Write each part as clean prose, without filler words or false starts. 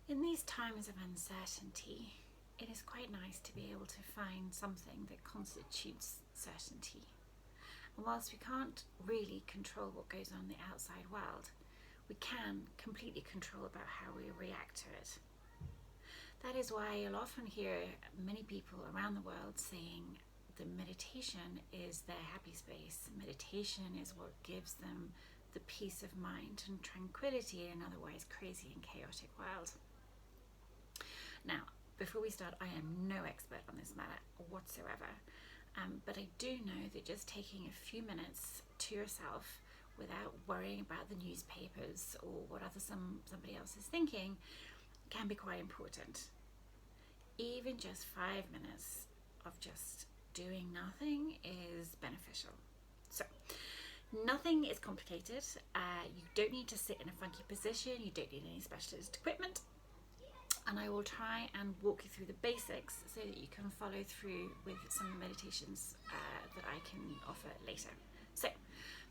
In these times of uncertainty, it is quite nice to be able to find something that constitutes certainty. And whilst we can't really control what goes on in the outside world, we can completely control about how we react to it. That is why you'll often hear many people around the world saying that meditation is their happy space. Meditation is what gives them the peace of mind and tranquility in an otherwise crazy and chaotic world. Now, before we start, I am no expert on this matter whatsoever, but I do know that just taking a few minutes to yourself without worrying about the newspapers or what somebody else is thinking can be quite important. Even just 5 minutes of just doing nothing is beneficial. So, nothing is complicated. You don't need to sit in a funky position. You don't need any specialist equipment. And I will try and walk you through the basics so that you can follow through with some meditations that I can offer later. So,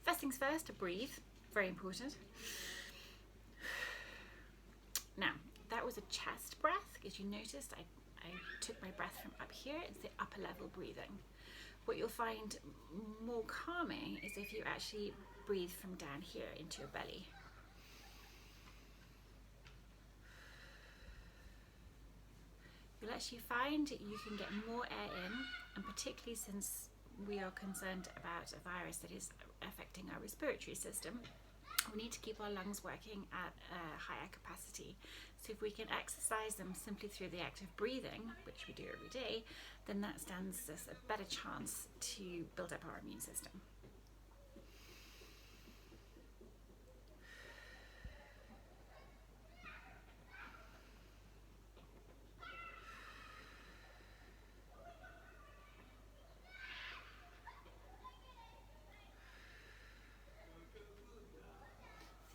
first things first, breathe. Very important. Now, that was a chest breath. As you noticed, I took my breath from up here. It's the upper level breathing. What you'll find more calming is if you actually breathe from down here into your belly. You'll actually find you can get more air in, and particularly since we are concerned about a virus that is affecting our respiratory system, we need to keep our lungs working at a higher capacity. So if we can exercise them simply through the act of breathing, which we do every day, then that stands us a better chance to build up our immune system.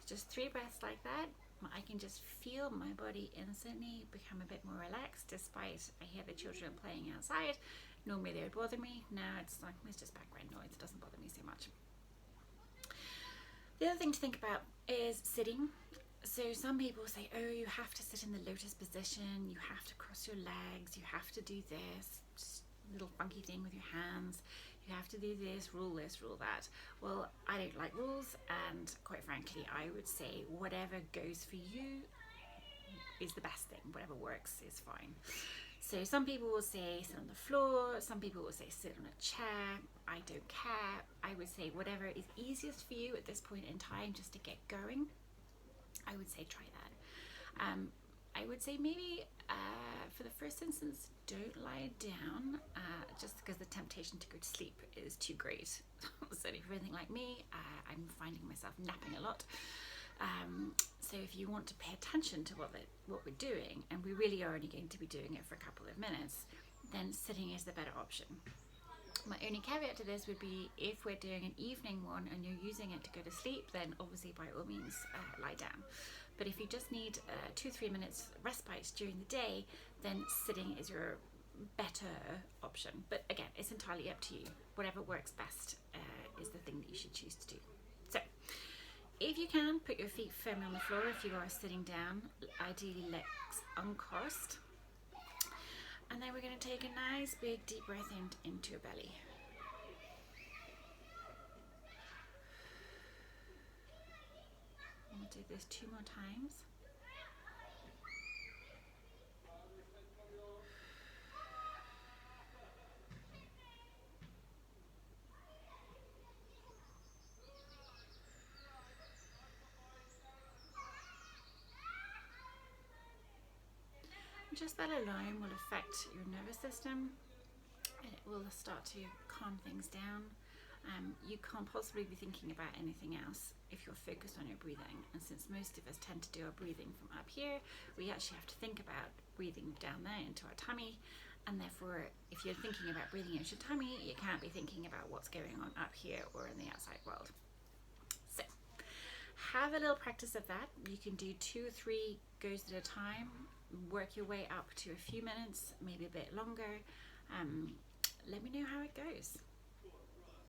Just 3 breaths like that, I can just feel my body instantly become a bit more relaxed, despite I hear the children playing outside. Normally they would bother me. Now it's like, it's just background noise. It doesn't bother me so much. The other thing to think about is sitting. So some people say, oh, you have to sit in the lotus position, you have to cross your legs, you have to do this little funky thing with your hands, you have to do this, rule that. Well, I don't like rules, and quite frankly, I would say whatever goes for you is the best thing. Whatever works is fine. So some people will say sit on the floor, some people will say sit on a chair. I don't care. I would say whatever is easiest for you at this point in time, just to get going, I would say try that. I would say maybe for the first instance, don't lie down, just because the temptation to go to sleep is too great. So if you're anything like me, I'm finding myself napping a lot. So if you want to pay attention to what we're doing, and we really are only going to be doing it for a couple of minutes, then sitting is the better option. My only caveat to this would be if we're doing an evening one and you're using it to go to sleep, then obviously by all means lie down. But if you just need 2-3 minutes respite during the day, then sitting is your better option. But again, it's entirely up to you. Whatever works best is the thing that you should choose to do. So, if you can, put your feet firmly on the floor if you are sitting down, ideally legs uncrossed. And then we're going to take a nice big deep breath into your belly. We'll do this 2 more times. Just that alone will affect your nervous system, and it will start to calm things down. You can't possibly be thinking about anything else if you're focused on your breathing, and since most of us tend to do our breathing from up here, we actually have to think about breathing down there into our tummy, and therefore if you're thinking about breathing into your tummy, you can't be thinking about what's going on up here or in the outside world. So have a little practice of that. You can do 2 or 3 goes at a time, work your way up to a few minutes, maybe a bit longer. Let me know how it goes.